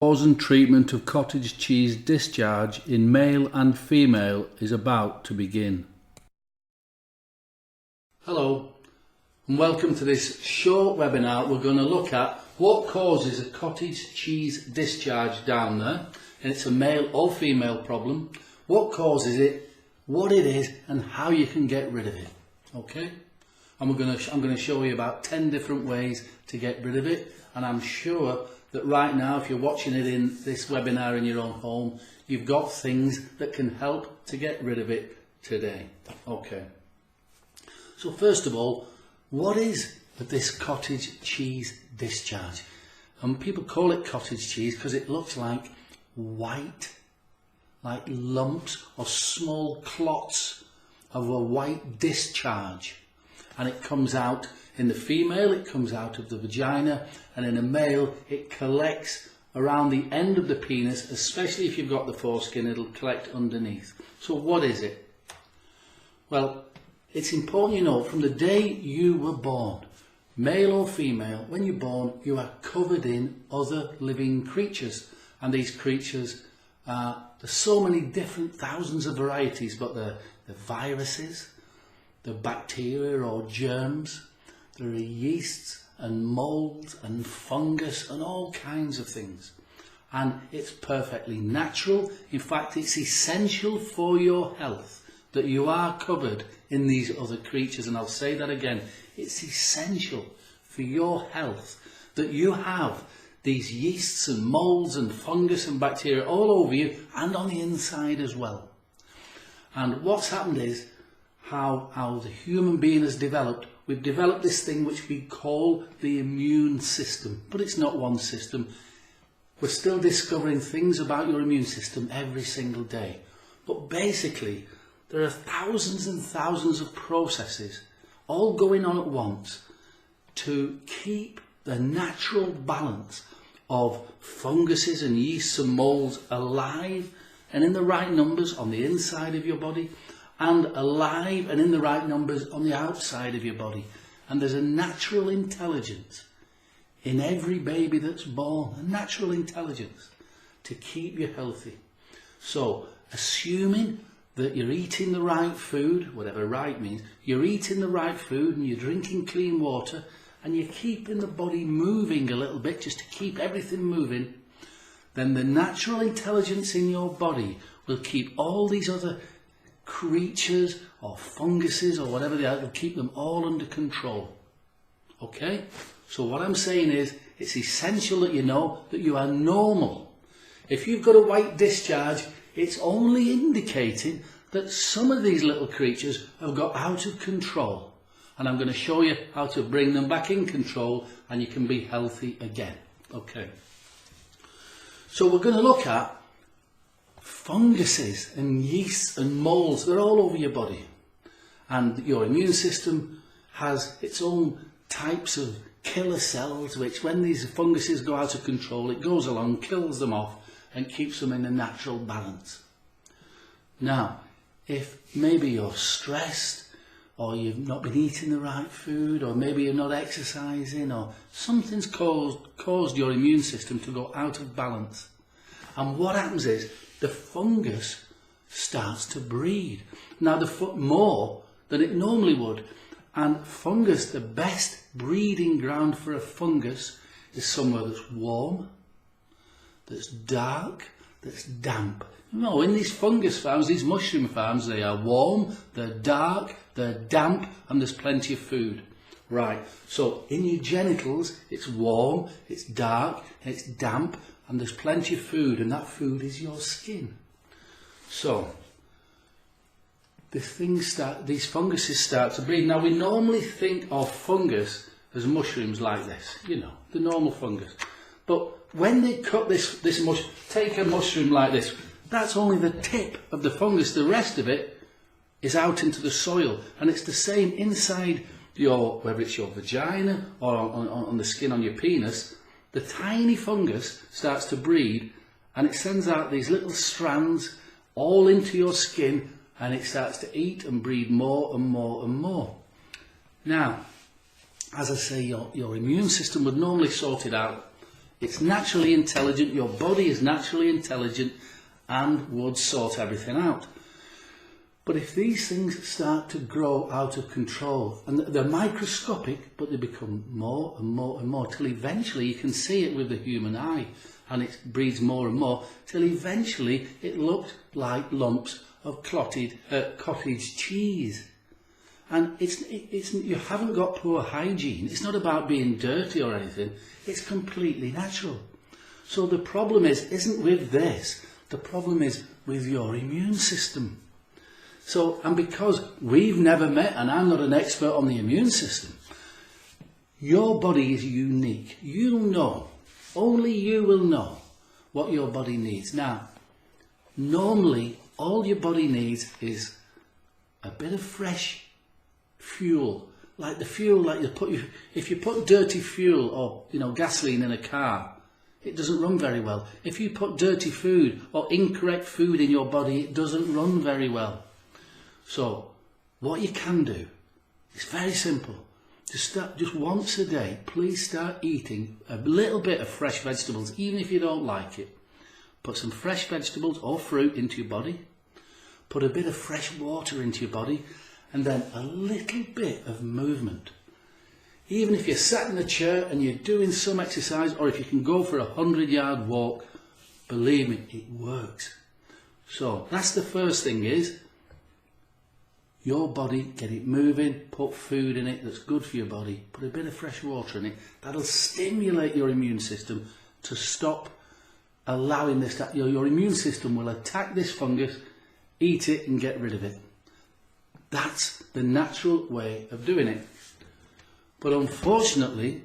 Cause and treatment of cottage cheese discharge in male and female is about to begin. Hello and welcome to this short webinar. We're going to look at what causes a cottage cheese discharge down there, and it's a male or female problem, what causes it, what it is and how you can get rid of it. Okay, and I'm going to show you about 10 different ways to get rid of it, and I'm sure that right now, if you're watching it in this webinar in your own home, you've got things that can help to get rid of it today. Okay. So first of all, what is this cottage cheese discharge? And people call it cottage cheese because it looks like white, like lumps or small clots of a white discharge. And it comes out in the female, it comes out of the vagina, and in a male it collects around the end of the penis, especially if you've got the foreskin, it'll collect underneath. So what is it? Well, it's important you know from the day you were born, male or female, when you're born you are covered in other living creatures, and these creatures there's so many different thousands of varieties, but the viruses, the bacteria or germs, there are yeasts and molds and fungus and all kinds of things. And it's perfectly natural. In fact, it's essential for your health that you are covered in these other creatures. And I'll say that again. It's essential for your health that you have these yeasts and molds and fungus and bacteria all over you and on the inside as well. And what's happened is how the human being has developed. We've developed this thing which we call the immune system, but it's not one system. We're still discovering things about your immune system every single day. But basically, there are thousands and thousands of processes all going on at once to keep the natural balance of funguses and yeasts and molds alive and in the right numbers on the inside of your body, and alive and in the right numbers on the outside of your body. And there's a natural intelligence in every baby that's born, a natural intelligence to keep you healthy. So assuming that you're eating the right food, whatever right means, you're eating the right food and you're drinking clean water and you're keeping the body moving a little bit just to keep everything moving, then the natural intelligence in your body will keep all these other creatures or funguses or whatever they are, will keep them all under control. Okay? So what I'm saying is, it's essential that you know that you are normal. If you've got a white discharge, it's only indicating that some of these little creatures have got out of control. And I'm going to show you how to bring them back in control and you can be healthy again. Okay. So we're going to look at funguses and yeasts and molds. They're all over your body, and your immune system has its own types of killer cells which, when these funguses go out of control, it goes along, kills them off and keeps them in a natural balance. Now, if maybe you're stressed, or you've not been eating the right food, or maybe you're not exercising, or something's caused your immune system to go out of balance, and what happens is the fungus starts to breed. Now more than it normally would. And fungus, the best breeding ground for a fungus is somewhere that's warm, that's dark, that's damp. No, in these fungus farms, these mushroom farms, they are warm, they're dark, they're damp, and there's plenty of food. Right, so in your genitals, it's warm, it's dark, it's damp, and there's plenty of food, and that food is your skin. So these funguses start to breed. Now we normally think of fungus as mushrooms like this, you know, the normal fungus. But when they cut this mushroom, take a mushroom like this, that's only the tip of the fungus. The rest of it is out into the soil, and it's the same inside whether it's your vagina or on the skin on your penis. The tiny fungus starts to breed, and it sends out these little strands all into your skin, and it starts to eat and breed more and more and more. Now, as I say, your immune system would normally sort it out It's naturally intelligent, your body is naturally intelligent and would sort everything out. But if these things start to grow out of control, and they're microscopic, but they become more and more and more, till eventually you can see it with the human eye, and it breeds more and more, till eventually it looked like lumps of cottage cheese. And you haven't got poor hygiene. It's not about being dirty or anything. It's completely natural. So the problem isn't with this. The problem is with your immune system. So, and because we've never met, and I'm not an expert on the immune system, your body is unique. You'll know, only you will know what your body needs. Now, normally, all your body needs is a bit of fresh fuel, like the fuel like if you put dirty fuel or gasoline in a car, it doesn't run very well. If you put dirty food or incorrect food in your body, it doesn't run very well. So what you can do is very simple. Just once a day, please start eating a little bit of fresh vegetables, even if you don't like it. Put some fresh vegetables or fruit into your body. Put a bit of fresh water into your body, and then a little bit of movement. Even if you're sat in a chair and you're doing some exercise, or if you can go for a 100-yard walk, believe me, it works. So that's the first thing is, your body, get it moving, put food in it that's good for your body, put a bit of fresh water in it. That'll stimulate your immune system to stop allowing this. Your immune system will attack this fungus, eat it and get rid of it. That's the natural way of doing it. But unfortunately,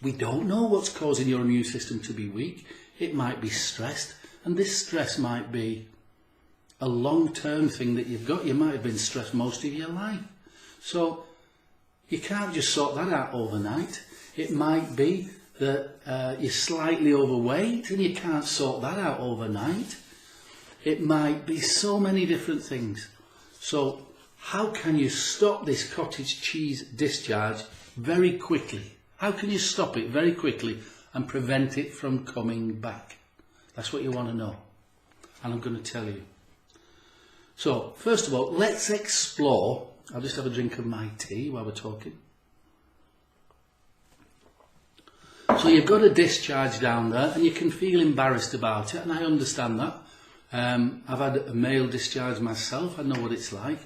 we don't know what's causing your immune system to be weak. It might be stressed, and this stress might be a long-term thing that you've got. You might have been stressed most of your life. So you can't just sort that out overnight. It might be that you're slightly overweight and you can't sort that out overnight. It might be so many different things. So how can you stop this cottage cheese discharge very quickly? How can you stop it very quickly and prevent it from coming back? That's what you want to know. And I'm going to tell you. So, first of all, let's explore. I'll just have a drink of my tea while we're talking. So you've got a discharge down there and you can feel embarrassed about it, and I understand that. I've had a male discharge myself. I know what it's like.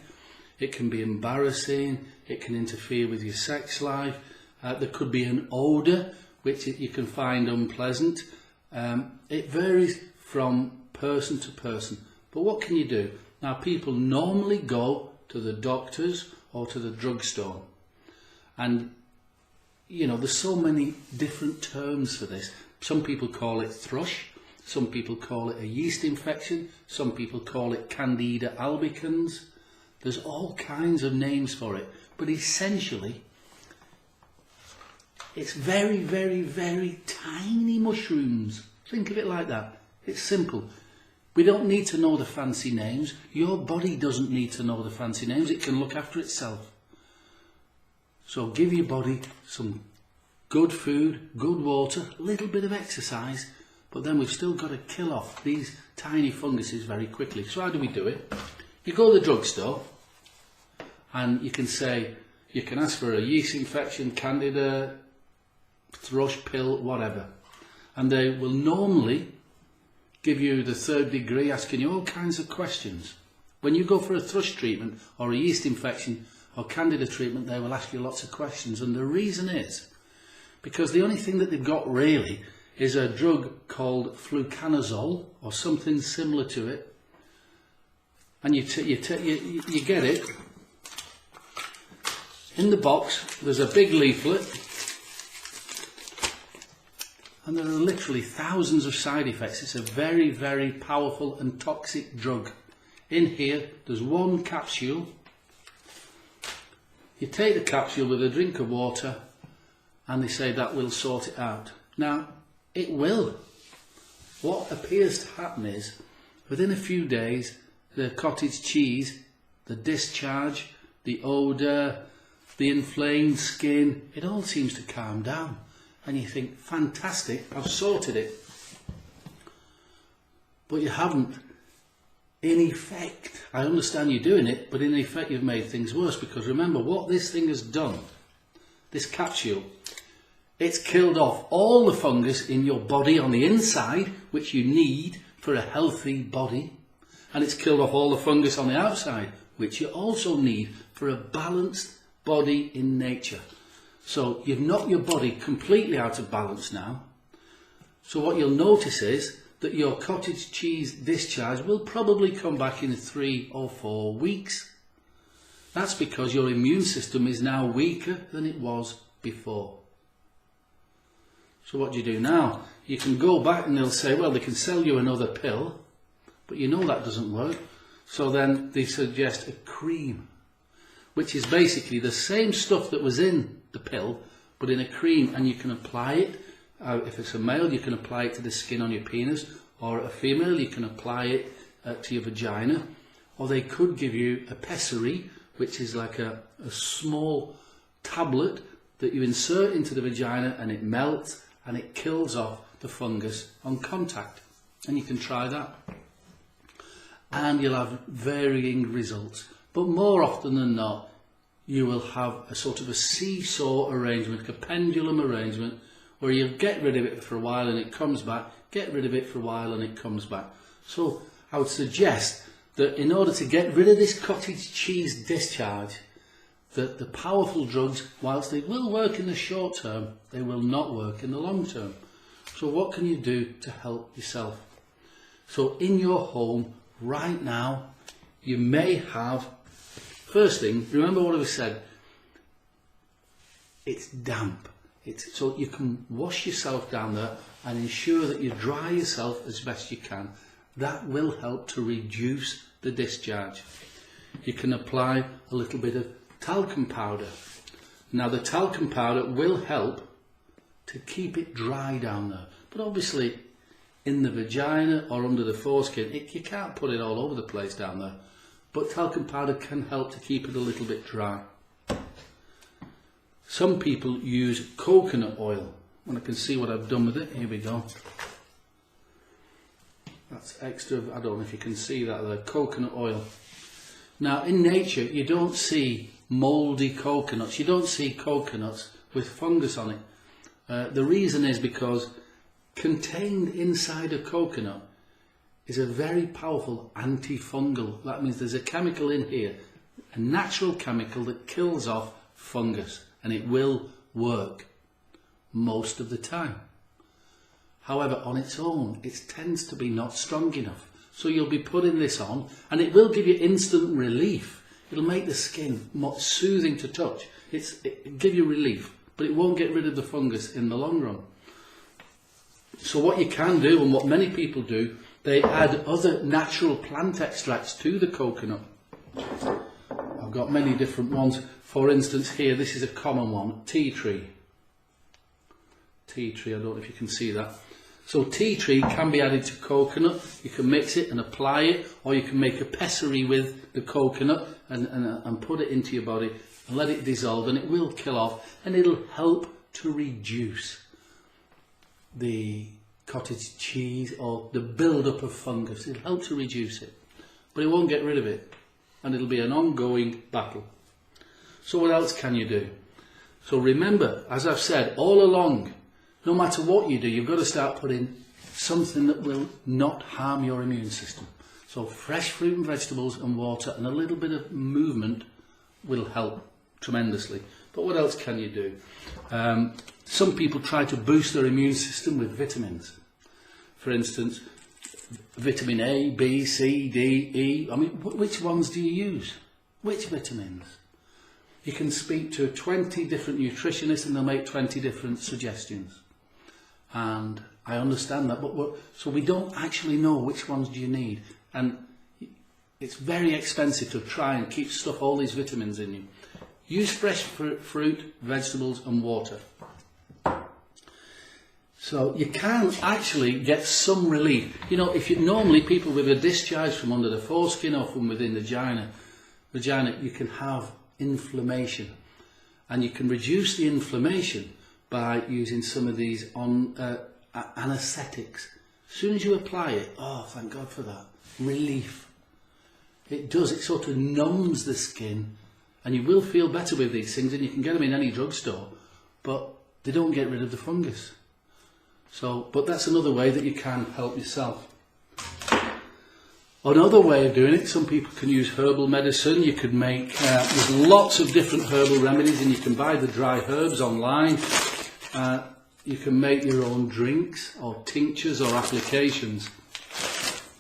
It can be embarrassing. It can interfere with your sex life. There could be an odour which you can find unpleasant. It varies from person to person. But what can you do? Now, people normally go to the doctors or to the drugstore. And, there's so many different terms for this. Some people call it thrush. Some people call it a yeast infection. Some people call it Candida albicans. There's all kinds of names for it. But essentially, it's very, very, very tiny mushrooms. Think of it like that. It's simple. We don't need to know the fancy names. Your body doesn't need to know the fancy names. It can look after itself. So give your body some good food, good water, a little bit of exercise, but then we've still got to kill off these tiny funguses very quickly. So how do we do it? You go to the drugstore and you can ask for a yeast infection, Candida, thrush pill, whatever. And they will normally give you the 3rd degree, asking you all kinds of questions. When you go for a thrush treatment or a yeast infection or Candida treatment, they will ask you lots of questions. And the reason is because the only thing that they've got really is a drug called fluconazole or something similar to it. And you get it in the box. There's a big leaflet. And there are literally thousands of side effects. It's a very, very powerful and toxic drug. In here, there's one capsule. You take the capsule with a drink of water, and they say that will sort it out. Now, it will. What appears to happen is, within a few days, the cottage cheese, the discharge, the odour, the inflamed skin, it all seems to calm down. and you think, fantastic, I've sorted it. But you haven't. In effect, I understand you're doing it, but in effect you've made things worse, because remember what this thing has done, this capsule, it's killed off all the fungus in your body on the inside, which you need for a healthy body, and it's killed off all the fungus on the outside, which you also need for a balanced body in nature. So you've knocked your body completely out of balance now. So what you'll notice is that your cottage cheese discharge will probably come back in 3 or 4 weeks. That's because your immune system is now weaker than it was before. So what do you do now? You can go back and they'll say, well, they can sell you another pill, but you know that doesn't work. So then they suggest a cream, which is basically the same stuff that was in the pill, but in a cream, and you can apply it. If it's a male, you can apply it to the skin on your penis, or a female, you can apply it to your vagina, or they could give you a pessary, which is like a small tablet that you insert into the vagina, and it melts and it kills off the fungus on contact, and you can try that, and you'll have varying results. But more often than not, you will have a sort of a seesaw arrangement, a pendulum arrangement, where you'll get rid of it for a while and it comes back, get rid of it for a while and it comes back. So I would suggest that in order to get rid of this cottage cheese discharge, that the powerful drugs, whilst they will work in the short term, they will not work in the long term. So what can you do to help yourself? So in your home right now, you may have, first thing, remember what I said, it's damp. So you can wash yourself down there and ensure that you dry yourself as best you can. That will help to reduce the discharge. You can apply a little bit of talcum powder. Now the talcum powder will help to keep it dry down there. But obviously in the vagina or under the foreskin, you can't put it all over the place down there. But talcum powder can help to keep it a little bit dry. Some people use coconut oil. And I can see what I've done with it. Here we go. That's extra, I don't know if you can see that there, coconut oil. Now in nature you don't see mouldy coconuts. You don't see coconuts with fungus on it. The reason is because contained inside a coconut is a very powerful antifungal. That means there's a chemical in here, a natural chemical that kills off fungus, and it will work most of the time. However, on its own, it tends to be not strong enough. So you'll be putting this on and it will give you instant relief. It'll make the skin more soothing to touch. It'll give you relief, but it won't get rid of the fungus in the long run. So what you can do, and what many people do, they add other natural plant extracts to the coconut. I've got many different ones. For instance, here, this is a common one, tea tree. Tea tree, I don't know if you can see that. So tea tree can be added to coconut. You can mix it and apply it, or you can make a pessary with the coconut and put it into your body and let it dissolve, and it will kill off, and it'll help to reduce the cottage cheese or the build-up of fungus. It'll help to reduce it, but it won't get rid of it, and it'll be an ongoing battle. So what else can you do? So remember, as I've said all along, no matter what you do, you've got to start putting something that will not harm your immune system. So fresh fruit and vegetables and water and a little bit of movement will help tremendously. But what else can you do? Some people try to boost their immune system with vitamins. For instance, vitamin A, B, C, D, E. I mean, which ones do you use? Which vitamins? You can speak to 20 different nutritionists and they'll make 20 different suggestions. And I understand that, but so we don't actually know which ones do you need. And it's very expensive to try and keep stuff all these vitamins in you. Use fresh fruit, vegetables and water. So you can actually get some relief. You know, if you normally people with a discharge from under the foreskin or from within the vagina, you can have inflammation. And you can reduce the inflammation by using some of these on anaesthetics. As soon as you apply it, oh, thank God for that, relief. It does, it sort of numbs the skin, and you will feel better with these things, and you can get them in any drugstore, but they don't get rid of the fungus. So, but that's another way that you can help yourself. Another way of doing it, some people can use herbal medicine. You could make, there's lots of different herbal remedies, and you can buy the dry herbs online. You can make your own drinks or tinctures or applications.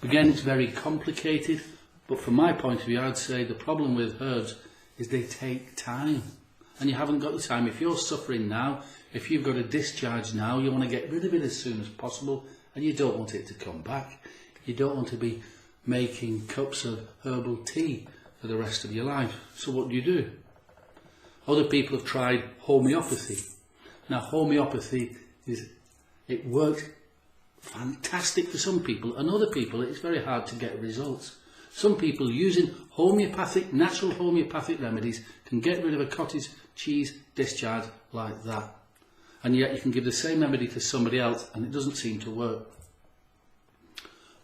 Again, it's very complicated, but from my point of view, I'd say the problem with herbs is they take time, and you haven't got the time. If you're suffering now, if you've got a discharge now, you want to get rid of it as soon as possible, and you don't want it to come back. You don't want to be making cups of herbal tea for the rest of your life. So what do? Other people have tried homeopathy. Now homeopathy it works fantastic for some people, and other people it's very hard to get results. Some people using natural homeopathic remedies can get rid of a cottage cheese discharge like that. And yet you can give the same remedy to somebody else and it doesn't seem to work.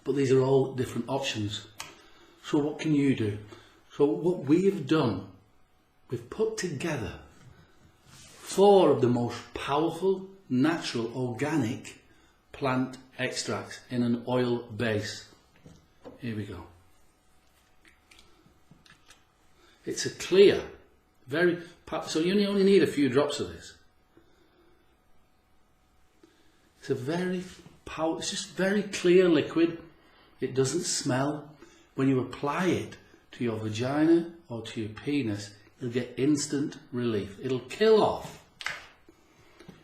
But these are all different options. So what can you do? So what we have done, we've put together 4 of the most powerful, natural, organic plant extracts in an oil base. Here we go. It's a clear, so you only need a few drops of this. It's it's just very clear liquid. It doesn't smell. When you apply it to your vagina or to your penis, you'll get instant relief. It'll kill off.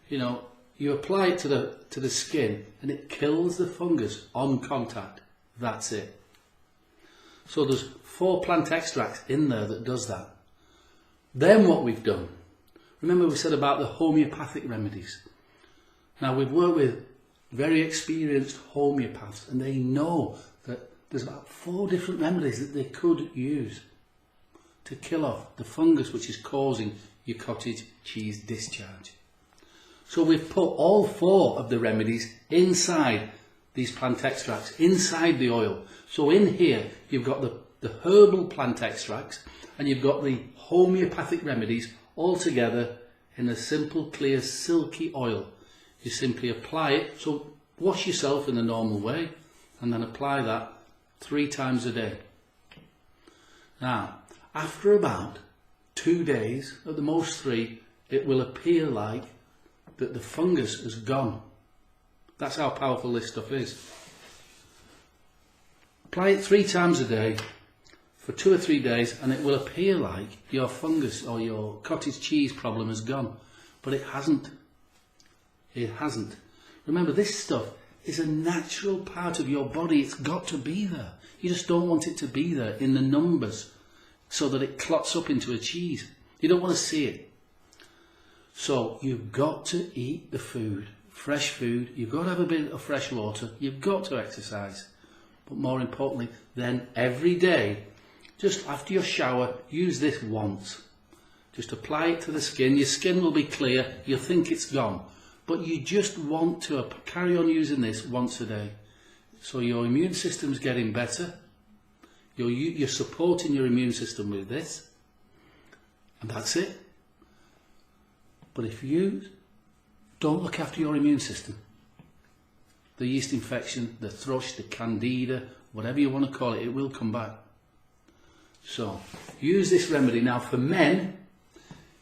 You know, you apply it to the skin and it kills the fungus on contact. That's it. So there's 4 plant extracts in there that does that. Then what we've done, remember we said about the homeopathic remedies. Now we've worked with very experienced homeopaths and they know that there's about 4 different remedies that they could use to kill off the fungus which is causing your cottage cheese discharge. So we've put all 4 of the remedies inside these plant extracts, inside the oil. So in here you've got the herbal plant extracts and you've got the homeopathic remedies all together in a simple, clear, silky oil. You simply apply it, so wash yourself in the normal way and then apply that 3 times a day. Now, after about 2 days, at the most 3, it will appear like that the fungus has gone. That's how powerful this stuff is. Apply it 3 times a day for 2 or 3 days and it will appear like your fungus or your cottage cheese problem has gone. But it hasn't. It hasn't. Remember, this stuff is a natural part of your body. It's got to be there. You just don't want it to be there in the numbers so that it clots up into a cheese. You don't want to see it. So you've got to eat the food, fresh food. You've got to have a bit of fresh water. You've got to exercise. But more importantly, then every day, just after your shower, use this once. Just apply it to the skin. Your skin will be clear. You'll think it's gone. But you just want to carry on using this once a day. So your immune system's getting better. You're supporting your immune system with this. And that's it. But if you don't look after your immune system, the yeast infection, the thrush, the candida, whatever you want to call it, it will come back. So use this remedy. Now for men,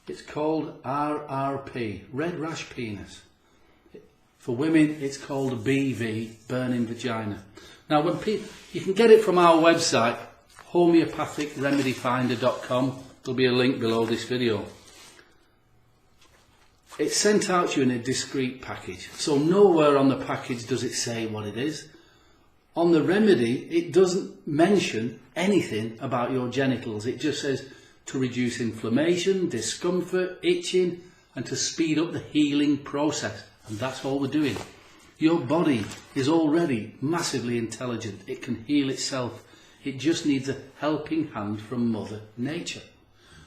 it's called RRP, red rash penis. For women, it's called BV, burning vagina. Now, you can get it from our website, homeopathicremedyfinder.com. There'll be a link below this video. It's sent out to you in a discreet package. So nowhere on the package does it say what it is. On the remedy, it doesn't mention anything about your genitals. It just says to reduce inflammation, discomfort, itching, and to speed up the healing process. And that's all we're doing. Your body is already massively intelligent. It can heal itself. It just needs a helping hand from Mother Nature.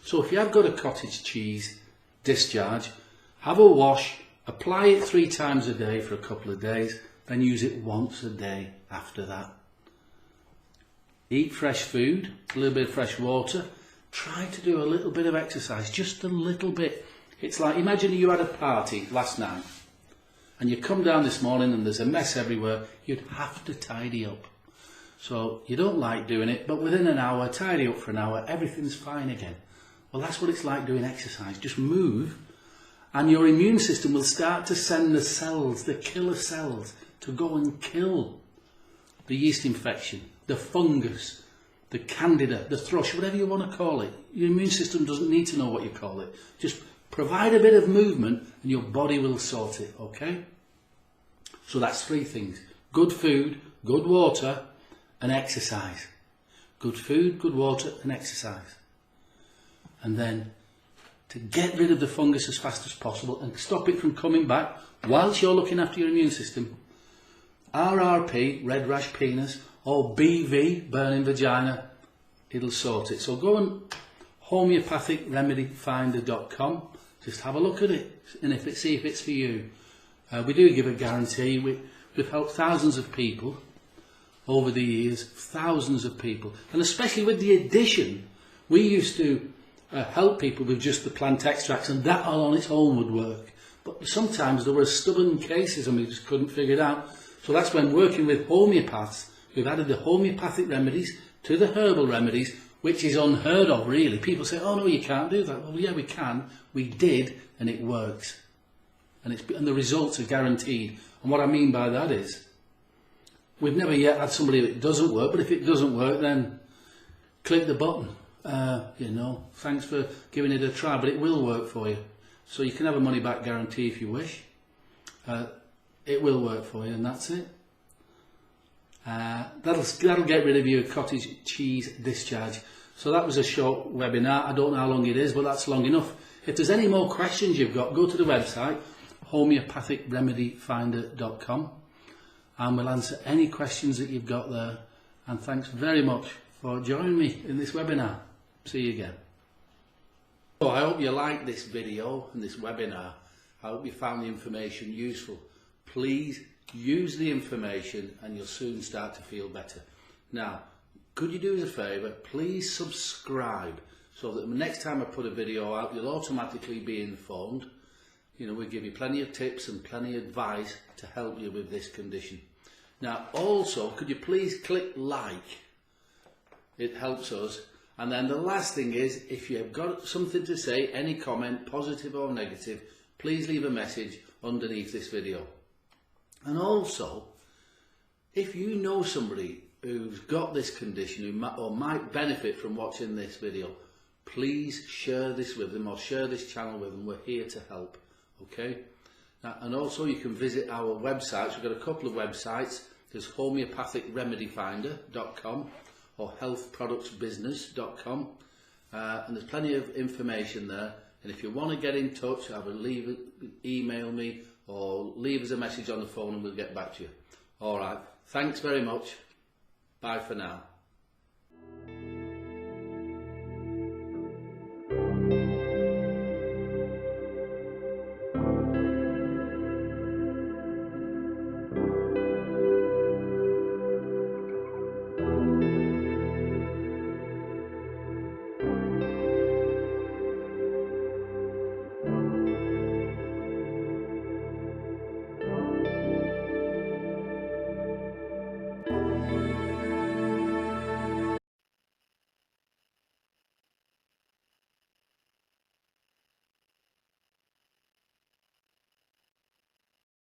So if you have got a cottage cheese discharge, have a wash Apply it 3 times a day for a couple of days, then use it once a day after that. Eat fresh food, a little bit of fresh water. Try to do a little bit of exercise, just a little bit. It's like, imagine you had a party last night and you come down this morning and there's a mess everywhere. You'd have to tidy up. So you don't like doing it, but within an hour, tidy up for an hour, everything's fine again. Well, that's what it's like doing exercise. Just move and your immune system will start to send the cells, the killer cells, to go and kill the yeast infection, the fungus, the candida, the thrush, whatever you want to call it. Your immune system doesn't need to know what you call it. Just provide a bit of movement and your body will sort it, okay? So that's 3 things. Good food, good water and exercise. Good food, good water and exercise. And then to get rid of the fungus as fast as possible and stop it from coming back whilst you're looking after your immune system, RRP, red rash penis, or BV, burning vagina, it'll sort it. So go on homeopathicremedyfinder.com, just have a look at it and see if it's for you. We do give a guarantee. We've helped thousands of people over the years, thousands of people, and especially with the addition, we used to help people with just the plant extracts, and that all on its own would work. But sometimes there were stubborn cases and we just couldn't figure it out. So that's when working with homeopaths, we've added the homeopathic remedies to the herbal remedies, which is unheard of really. People say, oh no, you can't do that. Well, yeah, we can. We did, and it works. And the results are guaranteed. And what I mean by that is, we've never yet had somebody that doesn't work, but if it doesn't work, then click the button. You know, thanks for giving it a try, but it will work for you. So you can have a money back guarantee if you wish. It will work for you, and that's it. That'll get rid of your cottage cheese discharge. So that was a short webinar. I don't know how long it is, but that's long enough. If there's any more questions you've got, go to the website homeopathicremedyfinder.com and we'll answer any questions that you've got there. And thanks very much for joining me in this webinar. See you again. So I hope you liked this video and this webinar. I hope you found the information useful. Please use the information and you'll soon start to feel better. Now, could you do us a favour? Please subscribe so that the next time I put a video out, you'll automatically be informed. You know, we give you plenty of tips and plenty of advice to help you with this condition. Now, also, could you please click like? It helps us. And then the last thing is, if you've got something to say, any comment, positive or negative, please leave a message underneath this video. And also, if you know somebody who's got this condition or might benefit from watching this video, please share this with them or share this channel with them. We're here to help, okay? Now, and also you can visit our websites. We've got a couple of websites. There's homeopathicremedyfinder.com or healthproductsbusiness.com, and there's plenty of information there. And if you want to get in touch, email me or leave us a message on the phone and we'll get back to you. All right. Thanks very much. Bye for now.